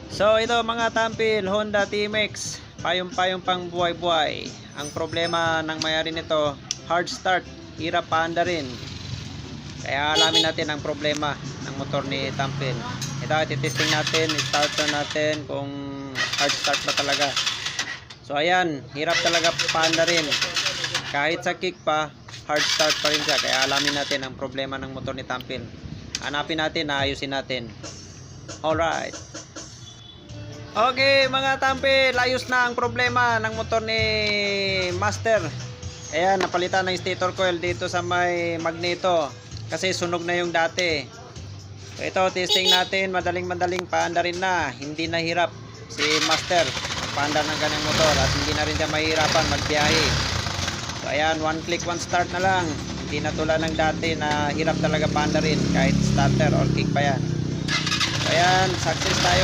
So ito mga tampil, Honda TMX, payong-payong pang buhay-buhay. Ang problema ng may-ari nito, hard start, hirap paanda rin. Kaya alamin natin ang problema ng motor ni Tampil. Ito, ititesting natin, starter natin kung hard start ba talaga. So ayan, hirap talaga paanda rin. Kahit sa kick pa, hard start pa rin siya. Kaya alamin natin ang problema ng motor ni Tampil. Hanapin natin, ayusin natin. Alright. Okay mga tampil, ayos na ang problema ng motor ni Master. Ayan, napalitan ng stator coil dito sa may magneto kasi sunog na yung dati. So ito, testing natin, madaling paanda rin na. Hindi na hirap si Master magpaanda ng kanyang motor at hindi na rin siya mahirapan magbiyahe. So ayan, one click, one start na lang. Hindi na tulad ng dati na hirap talaga paanda rin kahit starter or kick pa yan. So ayan, success tayo.